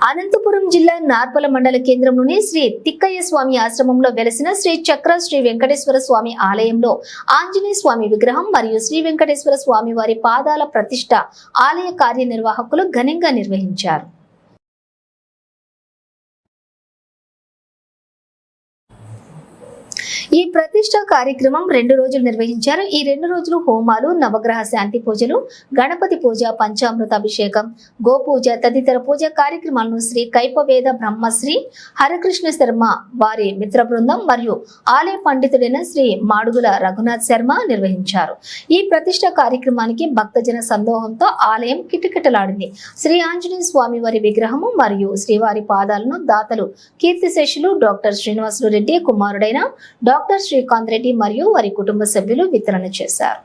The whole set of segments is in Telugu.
అనంతపురం జిల్లా నార్పల మండల కేంద్రంలోని శ్రీ తిక్కయ్య స్వామి ఆశ్రమంలో వెలసిన శ్రీ చక్ర శ్రీ వెంకటేశ్వర స్వామి ఆలయంలో ఆంజనేయ స్వామి విగ్రహం మరియు శ్రీ వెంకటేశ్వర స్వామి వారి పాదాల ప్రతిష్ఠ ఆలయ కార్యనిర్వాహకులు ఘనంగా నిర్వహించారు. ఈ ప్రతిష్ఠ కార్యక్రమం 2 రోజులు నిర్వహించారు. ఈ 2 రోజులు హోమాలు, నవగ్రహ శాంతి పూజలు, గణపతి పూజ, పంచామృత అభిషేకం, గోపూజ తదితర పూజ కార్యక్రమాలను శ్రీ కైపవేద బ్రహ్మశ్రీ హరకృష్ణ శర్మ వారి మిత్ర బృందం మరియు ఆలయ పండితుడైన శ్రీ మాడుగుల రఘునాథ్ శర్మ నిర్వహించారు. ఈ ప్రతిష్ఠ కార్యక్రమానికి భక్తజన సందోహంతో ఆలయం కిటకిటలాడింది. శ్రీ ఆంజనేయ స్వామి వారి విగ్రహము మరియు శ్రీవారి పాదాలను దాతలు కీర్తిశేషులు డాక్టర్ శ్రీనివాసులు రెడ్డి కుమారుడైన డాక్టర్ శ్రీకాంత్ రెడ్డి మరియు వారి కుటుంబ సభ్యులు వితరణ చేశారు.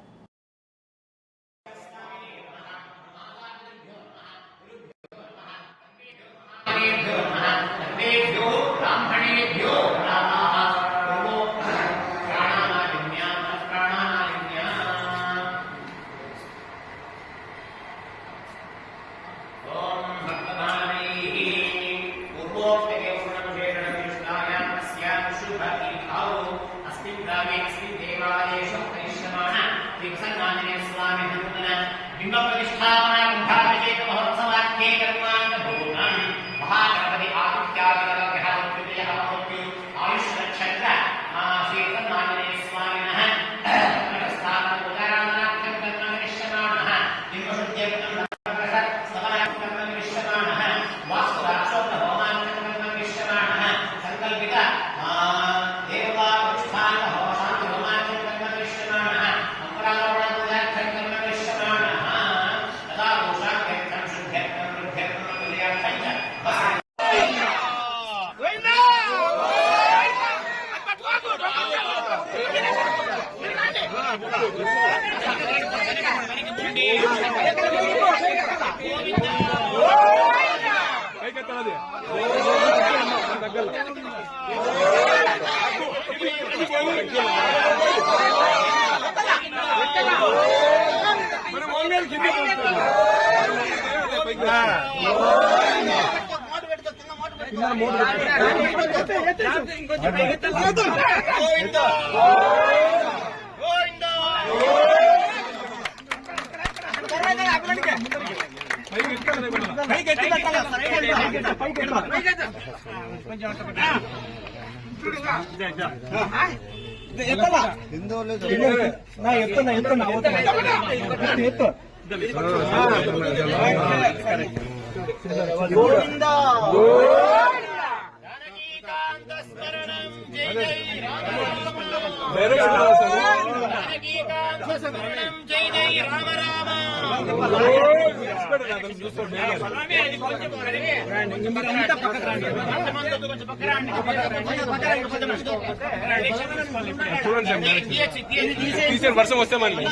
వర్షం వస్తే మళ్ళీ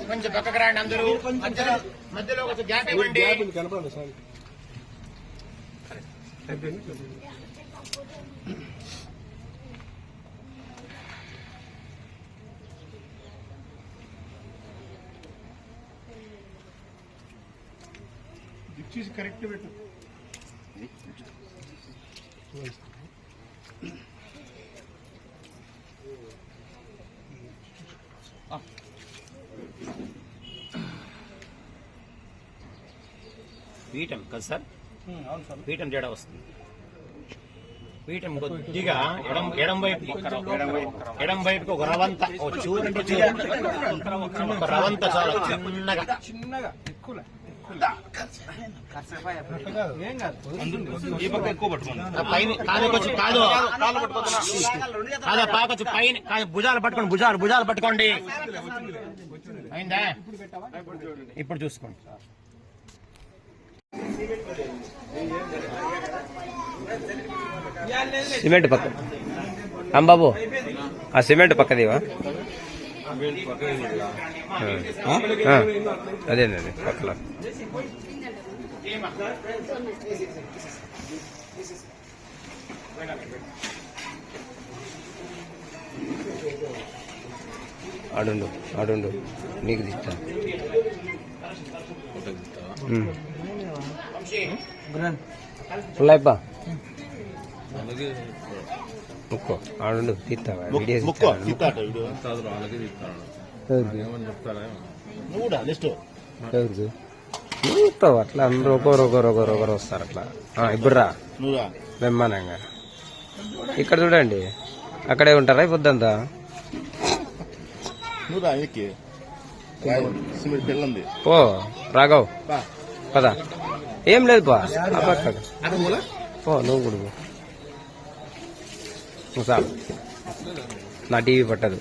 కొంచెం పక్కకు రండి అందరూ. మధ్యలో కొంచెం గ్యాప్ ఇవ్వండి. చూసి కరెక్ట్ పెట్టు. పీఠం కదా సార్? పీఠం జడ వస్తుంది. పీఠం కొద్దిగా ఎడం వైపుకి ఒక రవంత, చూడండి ఒక రవంత చాలా చిన్నగా పాకొచ్చి పైన భుజాలు పట్టుకోండి. అయిందా? ఇప్పుడు చూసుకోండి. సిమెంట్ పక్కన అంబాబు ఆ సిమెంట్ పక్కదివా అదేనండి పక్కల ఆడుండు ఆడుండు నీకు తీస్తా పుల్లయ్యప్ప ముక్కో ఆడుండు తీస్తావా చూస్తావు అట్లా అందరూ ఒకరు వస్తారు అట్లా ఇప్పుడు రా బ్రహ్మాండంగా ఇక్కడ చూడండి అక్కడే ఉంటారా పొద్దంతా పో రాఘవ్ పదా ఏం లేదు పా పో నువ్వు కూడా నువ్వు చాలు నా టీవీ పట్టదు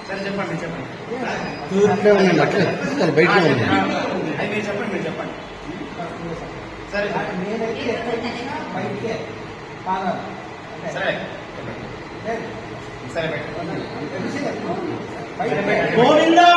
సరే చెప్పండి చెప్పండి బయట మీరు చెప్పండి సరే సరే సరే గోవిందా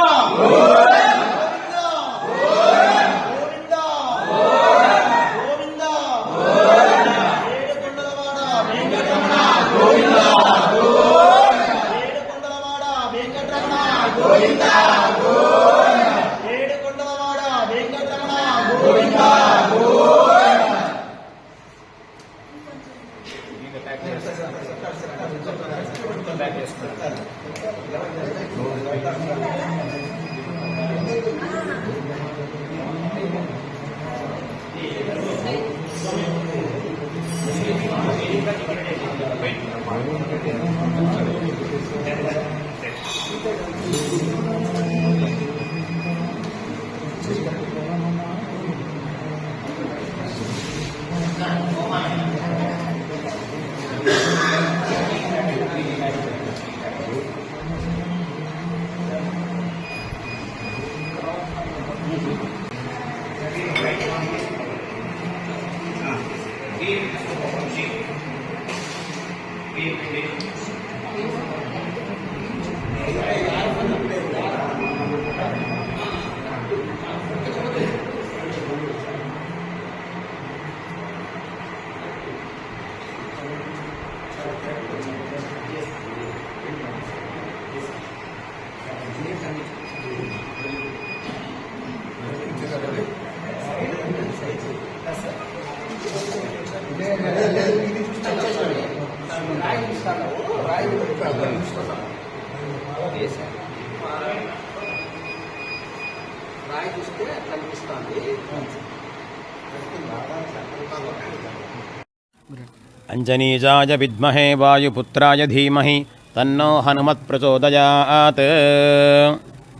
అంజనీజాయ విద్మహే వాయుపుత్రాయ ధీమహి తన్నో హనుమత్ ప్రచోదయాత్.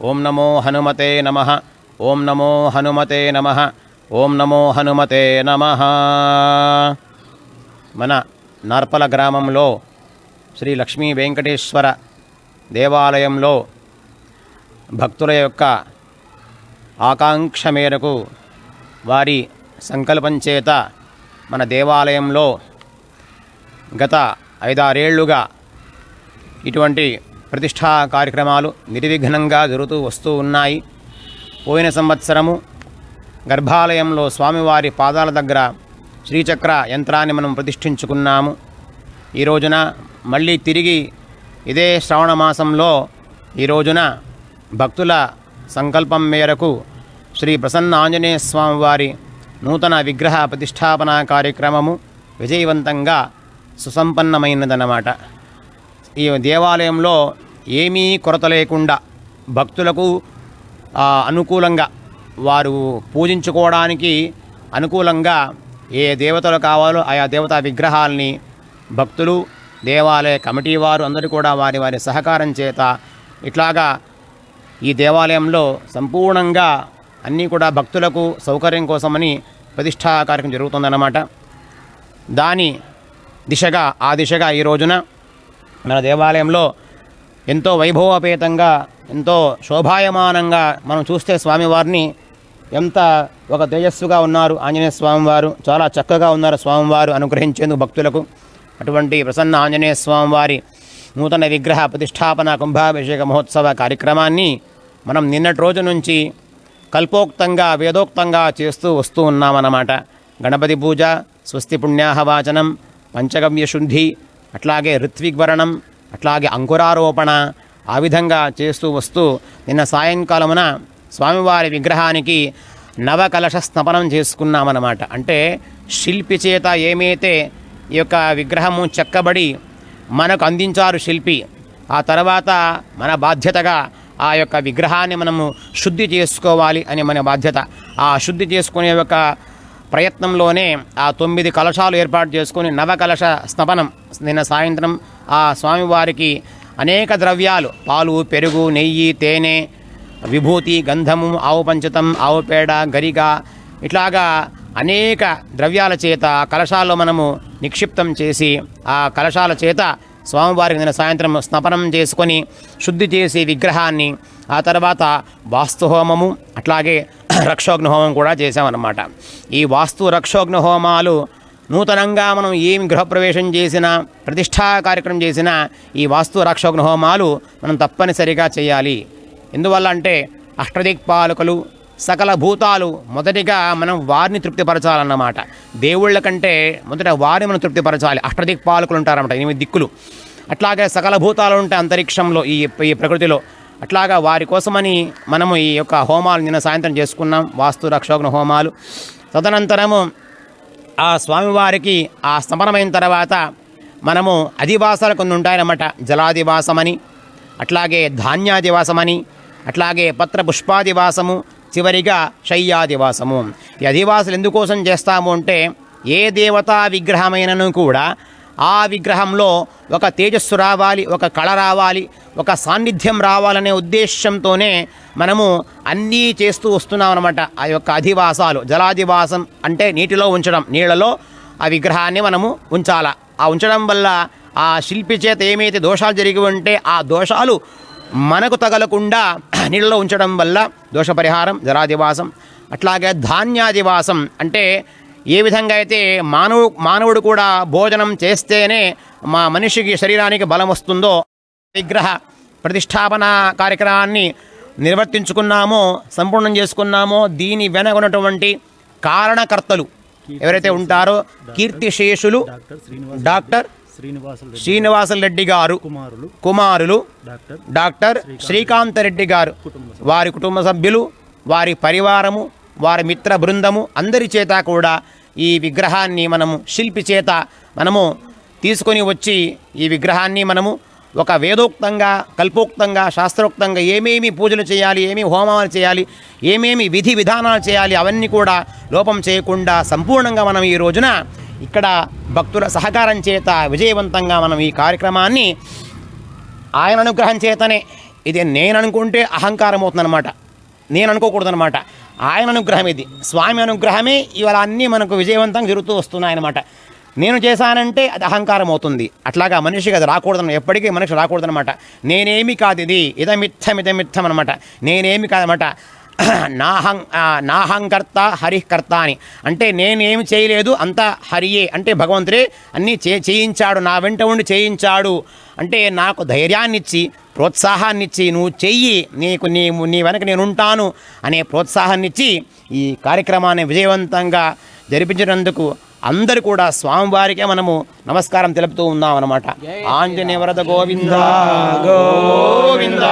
ఓం నమో హనుమతే నమః. ఓం నమో హనుమతే నమః. ఓం నమో హనుమతే నమః. మన నార్పల గ్రామంలో శ్రీ లక్ష్మీ వెంకటేశ్వర దేవాలయంలో భక్తుల యొక్క ఆకాంక్ష మేరకు వారి సంకల్పం చేత మన దేవాలయంలో గత 5-6 ఏళ్లుగా ఇటువంటి ప్రతిష్ఠా కార్యక్రమాలు నిర్విఘ్నంగా జరుగుతూ వస్తూ ఉన్నాయి. పోయిన సంవత్సరము గర్భాలయంలో స్వామివారి పాదాల దగ్గర శ్రీచక్ర యంత్రాన్ని మనం ప్రతిష్ఠించుకున్నాము. ఈ రోజున మళ్ళీ తిరిగి ఇదే శ్రావణ మాసంలో ఈ రోజున భక్తుల సంకల్పం మేరకు శ్రీ ప్రసన్న ఆంజనేయ స్వామి వారి నూతన విగ్రహ ప్రతిష్టాపన కార్యక్రమము విజయవంతంగా సుసంపన్నమైనదన్నమాట. ఈ దేవాలయంలో ఏమీ కొరత లేకుండా భక్తులకు అనుకూలంగా వారు పూజించుకోవడానికి అనుకూలంగా ఏ దేవతలు కావాలో ఆయా దేవతా విగ్రహాలని భక్తులు, దేవాలయ కమిటీ వారు అందరూ కూడా వారి వారి సహకారం చేత ఇట్లాగా ఈ దేవాలయంలో సంపూర్ణంగా అన్నీ కూడా భక్తులకు సౌకర్యం కోసమని ప్రతిష్టా కార్యక్రమం జరుగుతుందన్నమాట. దాని ఆ దిశగా ఈ రోజున మన దేవాలయంలో ఎంతో వైభవోపేతంగా ఎంతో శోభాయమానంగా మనం చూస్తే స్వామివారిని ఎంత ఒక తేజస్సుగా ఉన్నారు ఆంజనేయ స్వామివారు. చాలా చక్కగా ఉన్నారు స్వామివారు అనుగ్రహించేందుకు భక్తులకు. అటువంటి ప్రసన్న ఆంజనేయ స్వామివారి నూతన విగ్రహ ప్రతిష్టాపన కుంభాభిషేక మహోత్సవ కార్యక్రమాన్ని మనం నిన్నటి రోజు నుంచి కల్పోక్తంగా వేదోక్తంగా చేస్తూ వస్తూ ఉన్నామన్నమాట. గణపతి పూజ, స్వస్తి పుణ్యాహవాచనం, పంచగవ్య శుద్ధి, అట్లాగే ఋత్విగ్వరణం, అట్లాగే అంకురారోపణ, ఆ విధంగా చేస్తూ వస్తూ నిన్న సాయంకాలమున స్వామివారి విగ్రహానికి నవకలశ స్నపనం చేసుకున్నామన్నమాట. అంటే శిల్పి చేత ఏమైతే ఈ యొక్క విగ్రహము చెక్కబడి మనకు అందించారు శిల్పి, ఆ తర్వాత మన బాధ్యతగా ఆ యొక్క విగ్రహాన్ని మనము శుద్ధి చేసుకోవాలి అని మన బాధ్యత. ఆ శుద్ధి చేసుకునే ఒక ప్రయత్నంలోనే ఆ 9 కలశాలు ఏర్పాటు చేసుకొని నవకలశ స్నపనం నిన్న సాయంత్రం ఆ స్వామివారికి అనేక ద్రవ్యాలు, పాలు, పెరుగు, నెయ్యి, తేనె, విభూతి, గంధము, ఆవు పంచతం, ఆవు పేడ, గరిగ, ఇట్లాగా అనేక ద్రవ్యాల చేత కలశాల్లో మనము నిక్షిప్తం చేసి ఆ కలశాల చేత స్వామివారికి నిన్న సాయంత్రం స్నపనం చేసుకొని శుద్ధి చేసి విగ్రహాన్ని ఆ తర్వాత వాస్తు హోమము అట్లాగే రక్షోగ్ని హోమం కూడా చేసామన్నమాట. ఈ వాస్తు రక్షోగ్ని హోమాలు నూతనంగా మనం ఏమి గృహప్రవేశం చేసినా ప్రతిష్టా కార్యక్రమం చేసినా ఈ వాస్తు రక్షోగ్ని హోమాలు మనం తప్పనిసరిగా చేయాలి. ఎందువల్ల అంటే అష్టదిక్పాలకులు సకల భూతాలు మొదటిగా మనం వారిని తృప్తిపరచాలన్నమాట. దేవుళ్ళ కంటే మొదట వారిని మనం తృప్తిపరచాలి. అష్టదిక్పాలకులు ఉంటారన్నమాట, 8 దిక్కులు. అట్లాగే సకల భూతాలు ఉంటాయి అంతరిక్షంలో, ఈ ప్రకృతిలో. అట్లాగా వారి కోసమని మనము ఈ యొక్క హోమాలు నిన్న సాయంత్రం చేసుకున్నాం, వాస్తు రక్షోగ్ని హోమాలు. తదనంతరము ఆ స్వామివారికి ఆ స్మరణమైన తర్వాత మనము అధివాసాలు కొన్ని ఉంటాయన్నమాట. జలాదివాసమని, అట్లాగే ధాన్యాదివాసమని, అట్లాగే పత్ర పుష్పాదివాసము, చివరిగా శయ్యాదివాసము. ఈ అధివాసాలు ఎందుకోసం చేస్తాము అంటే ఏ దేవతా విగ్రహమైనను కూడా ఆ విగ్రహంలో ఒక తేజస్సు రావాలి, ఒక కళ రావాలి, ఒక సాన్నిధ్యం రావాలనే ఉద్దేశంతోనే మనము అన్నీ చేస్తూ వస్తున్నాం అన్నమాట. ఆ యొక్క అధివాసాలు, జలాదివాసం అంటే నీటిలో ఉంచడం, నీళ్లలో ఆ విగ్రహాన్ని మనము ఉంచాల. ఆ ఉంచడం వల్ల ఆ శిల్పి చేత ఏమైతే దోషాలు జరిగి ఉంటే ఆ దోషాలు మనకు తగలకుండా నీళ్ళలో ఉంచడం వల్ల దోష పరిహారం, జలాదివాసం. అట్లాగే ధాన్యాదివాసం అంటే ఏ విధంగా అయితే మానవుడు కూడా భోజనం చేస్తేనే మా మనిషికి శరీరానికి బలం వస్తుందో విగ్రహ ప్రతిష్టాపన కార్యక్రమాన్ని నిర్వర్తించుకున్నామో, సంపూర్ణం చేసుకున్నామో, దీని వెనక ఉన్నటువంటి కారణకర్తలు ఎవరైతే ఉంటారో కీర్తిశేషులు డాక్టర్ శ్రీనివాసులు రెడ్డి గారు కుమారులు డాక్టర్ శ్రీకాంత్ రెడ్డి గారు, వారి కుటుంబ సభ్యులు, వారి పరివారము, వారి మిత్ర బృందము అందరి చేత కూడా ఈ విగ్రహాన్ని మనము శిల్పి చేత మనము తీసుకొని వచ్చి ఈ విగ్రహాన్ని మనము ఒక వేదోక్తంగా, కల్పోక్తంగా, శాస్త్రోక్తంగా ఏమేమి పూజలు చేయాలి, ఏమేమి హోమాలు చేయాలి, ఏమేమి విధి విధానాలు చేయాలి అవన్నీ కూడా లోపం చేయకుండా సంపూర్ణంగా మనం ఈ రోజున ఇక్కడ భక్తుల సహకారం చేత విజయవంతంగా మనం ఈ కార్యక్రమాన్ని ఆయన అనుగ్రహం చేతనే, ఇది నేను అనుకుంటే అహంకారం అవుతుందన్నమాట, నేను అనుకోకూడదన్నమాట. ఆయన అనుగ్రహం, ఇది స్వామి అనుగ్రహమే ఇవాళ అన్నీ మనకు విజయవంతంగా జరుగుతూ వస్తున్నాయన్నమాట. నేను చేశానంటే అది అహంకారం అవుతుంది. అట్లాగా మనిషికి అది రాకూడదన్న, ఎప్పటికీ మనిషి రాకూడదనమాట. నేనేమి కాదు, ఇది ఇదమిత్థం అనమాట, నేనేమి కాదనమాట. నాహంకర్త హరికర్త అని అంటే నేనేమి చేయలేదు, అంతా హరియే అంటే భగవంతుడే అన్నీ చేయించాడు, నా వెంట ఉండి చేయించాడు అంటే నాకు ధైర్యాన్నిచ్చి ప్రోత్సాహాన్నిచ్చి నువ్వు చెయ్యి, నీ వెనక నేను ఉంటాను అనే ప్రోత్సాహాన్నిచ్చి ఈ కార్యక్రమాన్ని విజయవంతంగా జరిపించినందుకు అందరూ కూడా స్వామివారికే మనము నమస్కారం తెలుపుతూ ఉన్నాం అన్నమాట. ఆంజనేయ వరద గోవింద గోవింద.